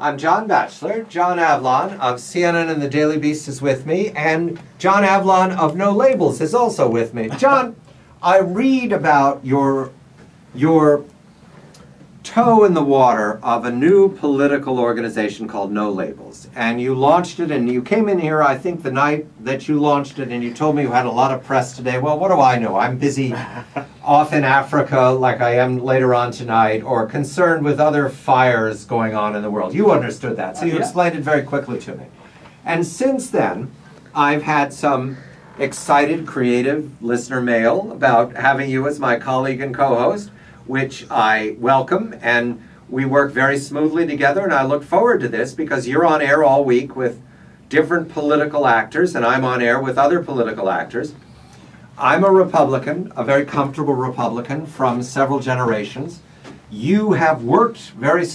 I'm John Batchelor. John Avlon of CNN and the Daily Beast is with me, and John Avlon of No Labels is also with me. John, I read about your toe in the water of a new political organization called No Labels, and you launched it, and you came in here, I think, the night that you launched it, and you told me you had a lot of press today. Well, what do I know? I'm busy off in Africa like I am later on tonight, or concerned with other fires going on in the world. You understood that, so you explained it very quickly to me. And since then, I've had some excited, creative listener mail about having you as my colleague and co-host, which I welcome, and we work very smoothly together, and I look forward to this because you're on air all week with different political actors, and I'm on air with other political actors. I'm a Republican, a very comfortable Republican from several generations. You have worked very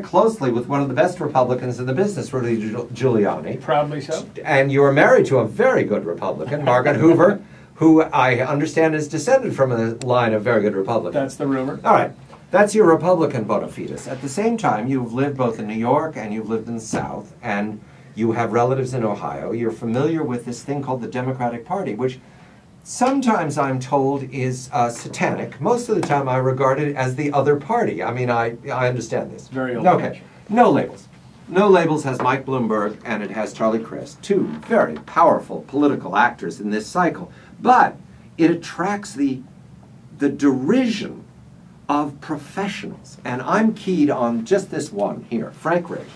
closely with one of the best Republicans in the business, Rudy Giuliani. Proudly so. And you are married to a very good Republican, Margaret Hoover, who I understand is descended from a line of very good Republicans. That's the rumor. All right. That's your Republican bona fides. At the same time, you've lived both in New York and you've lived in the South, and you have relatives in Ohio. You're familiar with this thing called the Democratic Party, which sometimes I'm told is satanic. Most of the time I regard it as the other party. I mean, I understand this. Very old. Okay. No Labels. No Labels has Mike Bloomberg and it has Charlie Crist, two very powerful political actors in this cycle. But it attracts the derision of professionals. And I'm keyed on just this one here, Frank Rich.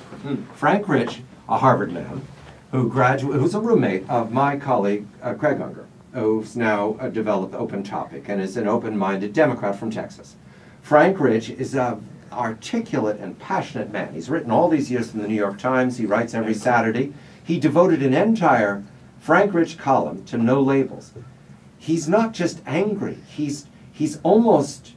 Frank Rich, a Harvard man, who's a roommate of my colleague, Craig Unger, who's now developed Open Topic and is an open-minded Democrat from Texas. Frank Rich is an articulate and passionate man. He's written all these years in the New York Times. He writes every Saturday. He devoted an entire Frank Rich column to No Labels. He's not just angry. He's almost,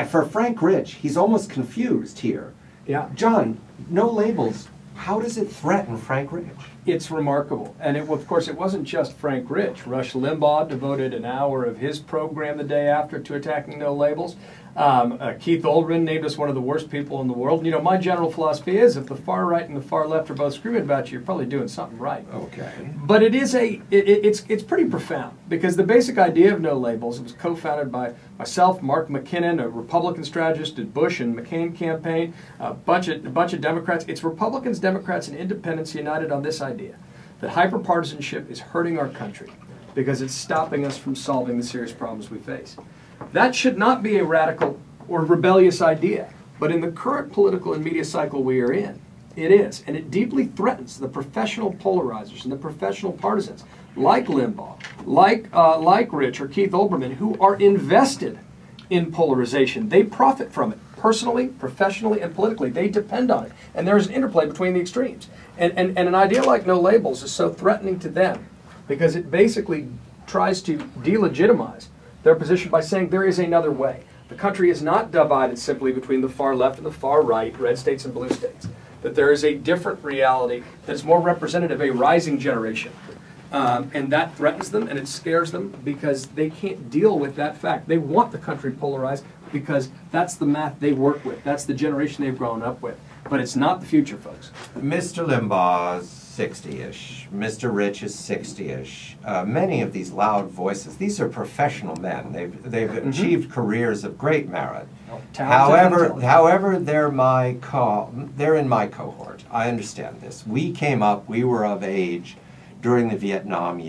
for Frank Rich, he's almost confused here. Yeah. John, No Labels, how does it threaten Frank Rich? It's remarkable. And of course, it wasn't just Frank Rich. Rush Limbaugh devoted an hour of his program the day after to attacking No Labels. Keith Olbermann named us one of the worst people in the world. And, you know, my general philosophy is if the far right and the far left are both screaming about you, you're probably doing something right. Okay. But it is it's pretty profound because the basic idea of No Labels, it was co-founded by myself, Mark McKinnon, a Republican strategist at Bush and McCain campaign, a bunch of Democrats. It's Republicans, Democrats, and Independents united on this idea that hyperpartisanship is hurting our country because it's stopping us from solving the serious problems we face. That should not be a radical or rebellious idea, but in the current political and media cycle we are in, it is, and it deeply threatens the professional polarizers and the professional partisans like Limbaugh, like Rich or Keith Olbermann, who are invested in polarization. They profit from it personally, professionally, and politically. They depend on it, and there is an interplay between the extremes. And an idea like No Labels is so threatening to them because it basically tries to delegitimize their position by saying there is another way. The country is not divided simply between the far left and the far right, red states and blue states. That there is a different reality that is more representative of a rising generation. And that threatens them and it scares them because they can't deal with that fact. They want the country polarized because that's the math they work with. That's the generation they've grown up with. But it's not the future, folks. Mr. Limbaugh's 60-ish. Mr. Rich is 60-ish. Many of these loud voices, these are professional men. They've achieved careers of great merit. However, they're in my cohort. I understand this. We came up, we were of age during the Vietnam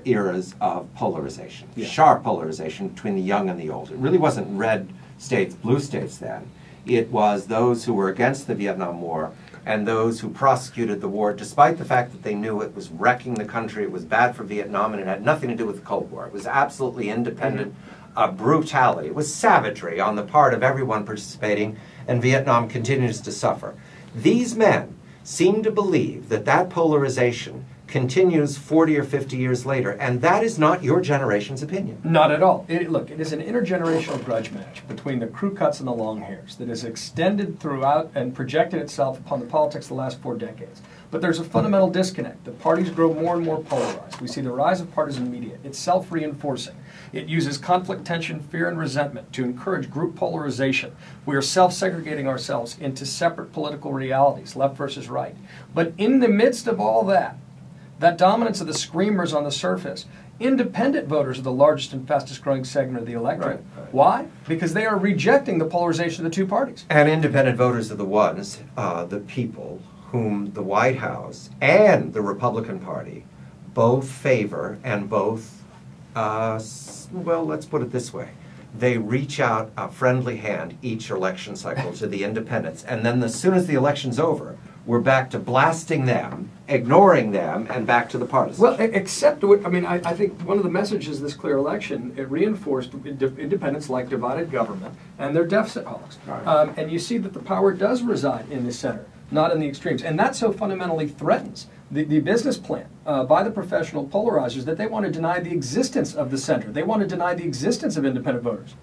eras of polarization, sharp polarization between the young and the old. It really wasn't red states, blue states then. It was those who were against the Vietnam War and those who prosecuted the war, despite the fact that they knew it was wrecking the country, it was bad for Vietnam, and it had nothing to do with the Cold War. It was absolutely independent brutality. It was savagery on the part of everyone participating, and Vietnam continues to suffer. These men seem to believe that that polarization continues 40 or 50 years later, and that is not your generation's opinion. Not at all. Look, it is an intergenerational grudge match between the crew cuts and the long hairs that has extended throughout and projected itself upon the politics of the last 4 decades. But there's a fundamental disconnect. The parties grow more and more polarized. We see the rise of partisan media. It's self-reinforcing. It uses conflict, tension, fear, and resentment to encourage group polarization. We are self-segregating ourselves into separate political realities, left versus right. But in the midst of all that dominance of the screamers on the surface, independent voters are the largest and fastest growing segment of the electorate. Right. Why? Because they are rejecting the polarization of the two parties. And independent voters are the ones, the people, whom the White House and the Republican Party both favor and both, well, let's put it this way. They reach out a friendly hand each election cycle to the independents, and then as soon as the election's over, we're back to blasting them, ignoring them, and back to the partisans. Well, except, I think one of the messages this clear election, it reinforced independents like divided government and their deficit hogs. Right. And you see that the power does reside in the center, not in the extremes. And that so fundamentally threatens the business plan by the professional polarizers that they want to deny the existence of the center. They want to deny the existence of independent voters.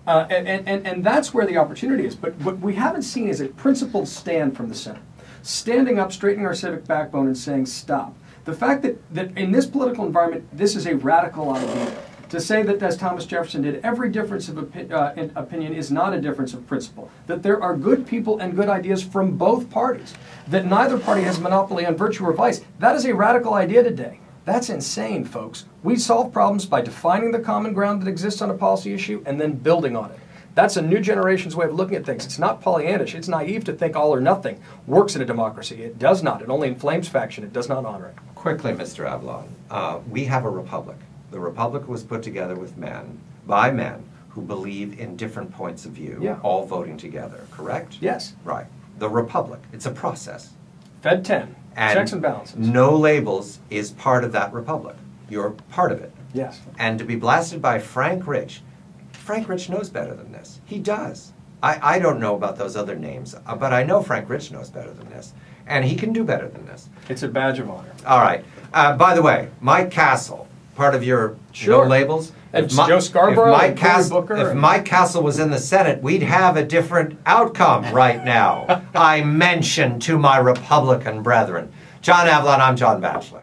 And that's where the opportunity is. But what we haven't seen is a principled stand from the center. Standing up, straightening our civic backbone and saying stop. The fact that in this political environment, this is a radical idea. To say that, as Thomas Jefferson did, every difference of opinion is not a difference of principle. That there are good people and good ideas from both parties. That neither party has a monopoly on virtue or vice. That is a radical idea today. That's insane, folks. We solve problems by defining the common ground that exists on a policy issue and then building on it. That's a new generation's way of looking at things. It's not Pollyannish. It's naive to think all or nothing works in a democracy. It does not. It only inflames faction. It does not honor it. Quickly, Mr. Avlon, we have a republic. The republic was put together by men who believe in different points of view, all voting together, correct? Yes. Right. The republic, it's a process. Fed 10, checks and balances. No labels is part of that republic. You're part of it. Yes. And to be blasted by Frank Rich knows better than this. He does. I don't know about those other names, but I know Frank Rich knows better than this. And he can do better than this. It's a badge of honor. All right. By the way, Mike Castle, part of your no labels. If Joe Scarborough, if Mike Castle was in the Senate, we'd have a different outcome right now. I mentioned to my Republican brethren. John Avlon, I'm John Batchelor.